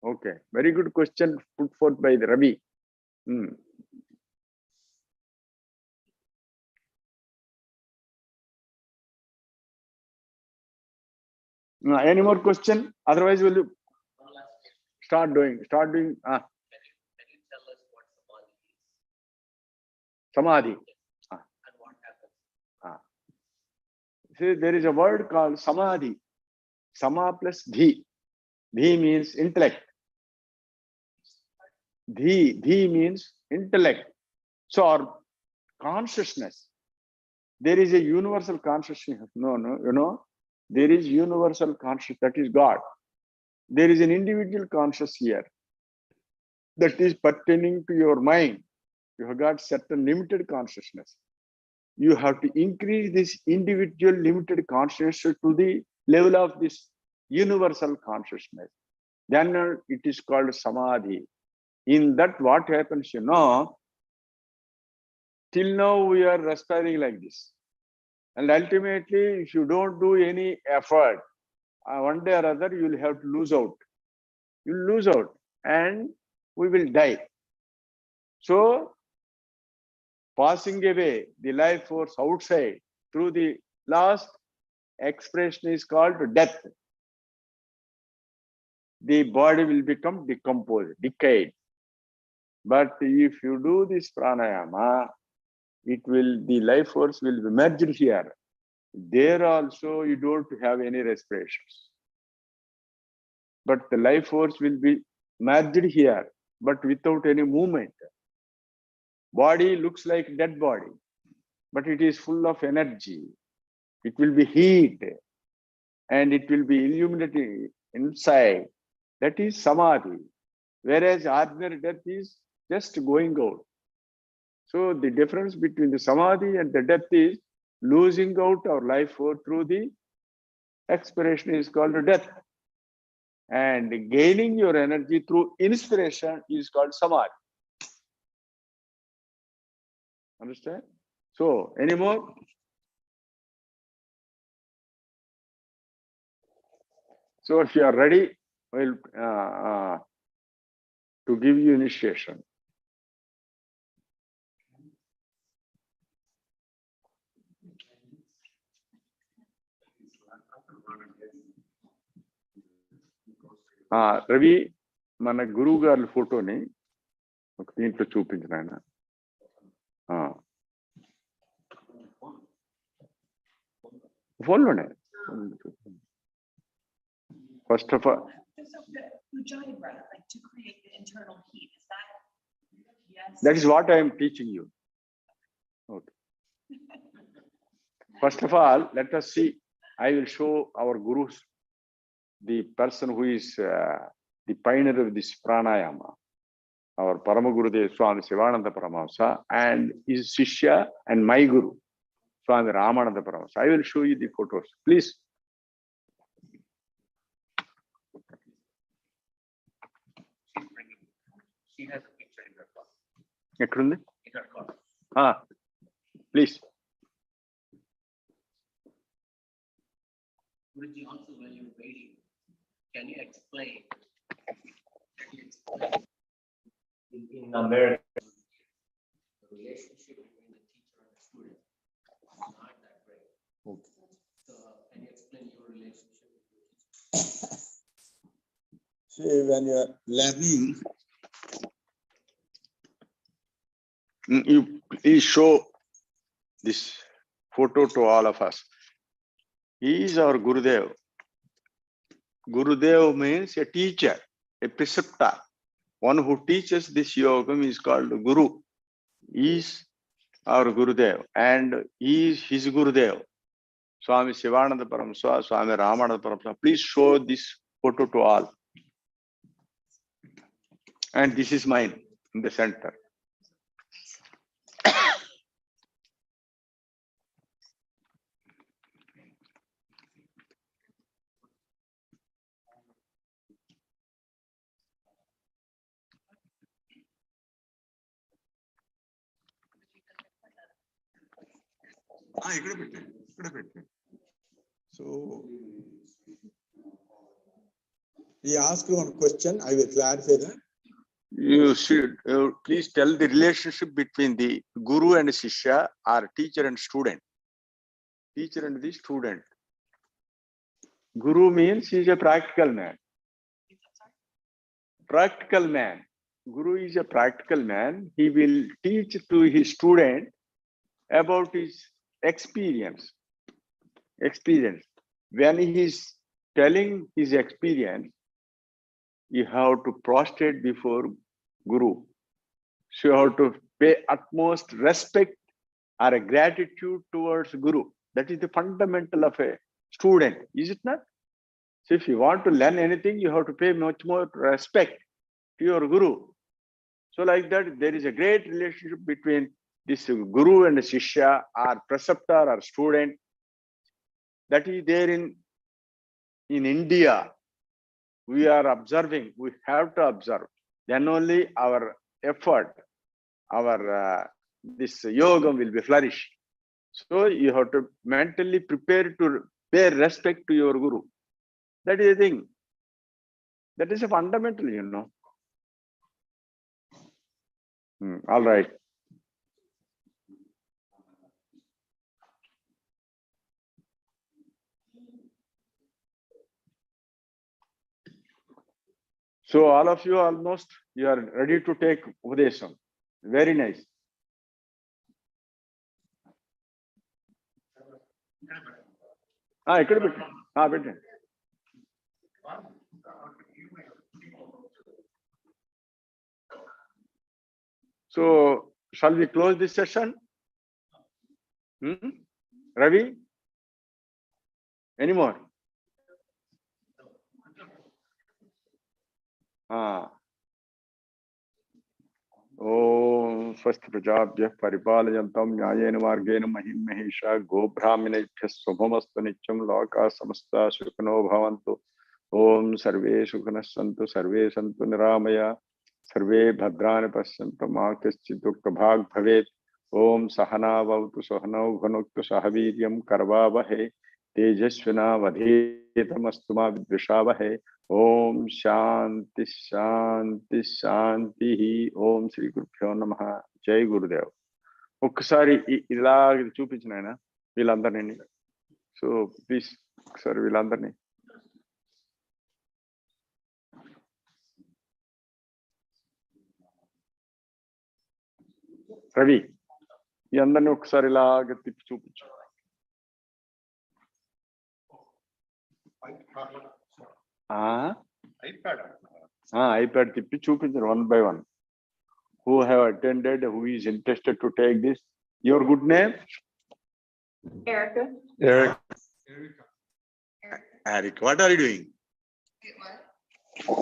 Okay. Very good question put forth by the Ravi. Any more question? Otherwise, we'll start doing. Can you tell us what Samadhi is? Samadhi. And what happens? See, there is a word called Samadhi. Sama plus Dhi. Dhi means intellect. Dhi means intellect. So our consciousness. There is a universal consciousness. No, there is universal consciousness, that is God. There is an individual consciousness here that is pertaining to your mind. You have got certain limited consciousness. You have to increase this individual limited consciousness to the level of this universal consciousness. Then it is called Samadhi. In that, what happens, till now we are respiring like this. And ultimately, if you don't do any effort, one day or other, you will have to lose out. You will lose out and we will die. So, passing away the life force outside through the last expression is called death. The body will become decomposed, decayed. But if you do this pranayama, the life force will be merged here. There also you don't have any respirations. But the life force will be merged here, but without any movement. Body looks like dead body, but it is full of energy. It will be heat and it will be illuminating inside. That is Samadhi. Whereas ordinary death is just going out. So the difference between the Samadhi and the death is losing out our life force through the expiration is called death. and gaining your energy through inspiration is called Samadhi. Understand? So, any more? So, if you are ready, we'll to give you initiation. Ravi, మన గురువు గారి ఫోటోని ఒక దీంట్లో చూపించిన ఆయన. ఫోన్లోనే. First of all, Ujjayi breath, like to create the internal heat, is that? Yes. that is what I am teaching you. Okay. First of all, let us see. I will show our gurus, the person who is the pioneer of this pranayama, our Parama Gurudev Swami Sivananda Paramahamsa, and his Shishya and my Guru, Swami Ramananda Paramahamsa. I will show you the photos. Please. She has a picture in her car. Ekkundi? In her car. Please. Guruji, also when you're waiting, can you explain in America, the relationship between the teacher and the student is not that great. Okay. So can you explain your relationship with your teacher? See, when you are learning, you please show this photo to all of us. He is our Gurudev. Gurudev means a teacher, a preceptor. One who teaches this yogam is called Guru. He is our Gurudev, and he is his Gurudev. Swami Sivananda Paramahamsa, Swami Ramananda Paramahamsa. Please show this photo to all. And this is mine in the center. So he asked one question, I will clarify that. You should please tell the relationship between the Guru and Shishya, or teacher and student. Teacher and the student. Guru means he is a practical man. Practical man. Guru is a practical man. He will teach to his student about his experience. When he is telling his experience, you have to prostrate before Guru. So you have to pay utmost respect or a gratitude towards Guru. That is the fundamental of a student, is it not? So if you want to learn anything, you have to pay much more respect to your Guru. So like that, there is a great relationship between this Guru and the Shishya, or preceptor or student. That is there in India. We are observing, we have to observe. Then only our effort, our this yoga will be flourish. So you have to mentally prepare to pay respect to your Guru. That is the thing. That is a fundamental, you know. All right. So all of you almost, you are ready to take Upadesam. Very nice. Ikkada pettu. So shall we close this session? Ravi? Any more? Om Swasti Prajabhyah Paripalayantam Nyayena Margena Mahim Mahisha Go Brahminebhyah Subhamastu Nityam Loka Samasta Sukhino Bhavantu Om Sarve Sukhanas Santu Sarve Santu Niramaya Sarve Bhadrani Pasyantu Ma Kaschid Dukkha Bhag Bhavet. Om Sahana Vavatu Sahana Bhunuktu Sahaviryam Karvavahe Tejasvina Vadhetamastu Ma Vidvishavahe. Om Shanti Shanti Shanti. Om Sri Gurubhyo Namaha. Jai Gurudev. ఒక్కసారి ఇలా చూపించిన ఆయన వీళ్ళందరినీ. So please ఒకసారి వీళ్ళందరినీ. రవి ఈ అందరినీ ఒకసారి ఇలాగ తిప్పి చూపించు. ఐప్యాడ్ తిప్పి చూపించరు one by one. Who have attended, who is interested to take this? Your good name? Erica. Eric. Eric, what are you doing?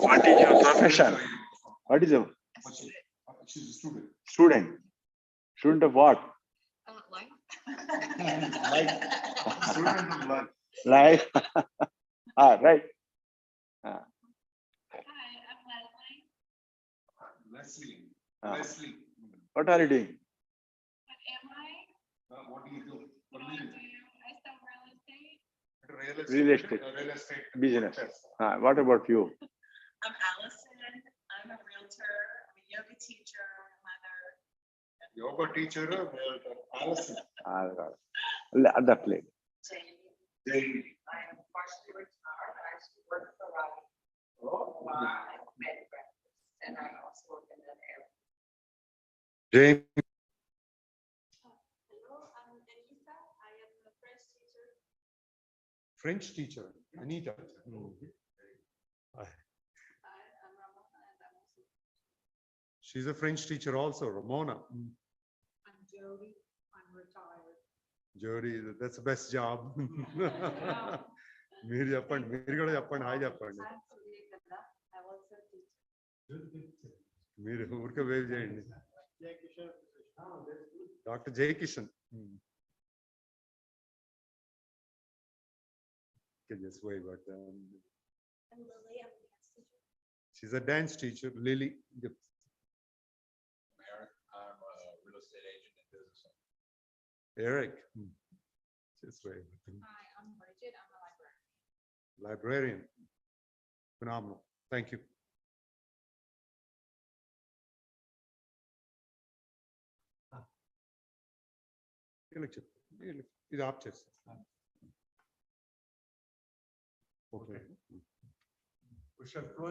What is your profession? What is your? She's a student. Student. Student of what? Life. Student of life. Life. Right. Hi, I'm Leslie. Leslie. Ah. Leslie. What are you doing? What am I? What do you do? What do I do? I sell real estate. Real estate. Real estate. Business. What about you? I'm Allison. I'm a realtor. I'm a yoga teacher, mother. Yoga teacher, realtor. Allison. Other place. Jamie. I am partially retired. I actually work for Robbie. Med practice. And I also work in that area. James. Hello, I'm Anita. I am a French teacher. French teacher. Anita. Hi, I'm Ramona and I'm also. She's a French teacher also, Ramona. I'm Jody. I'm retired. Jody, that's the best job. మీరు చెప్పండి, మీరు కూడా చెప్పండి, hi చెప్పండి. I also teach. మీరు ఊరికే wave చేయండి. Doctor జై Kishan. Can just wave at them. I'm Lily. I'm a dance teacher. She's a dance teacher, Lily. Eric, I'm a real estate agent and business owner. Eric. Just wave. Hi, I'm Bridget. I'm a librarian. Librarian. Phenomenal. Thank you. ఇది ఆప్ చేస్తా. Okay.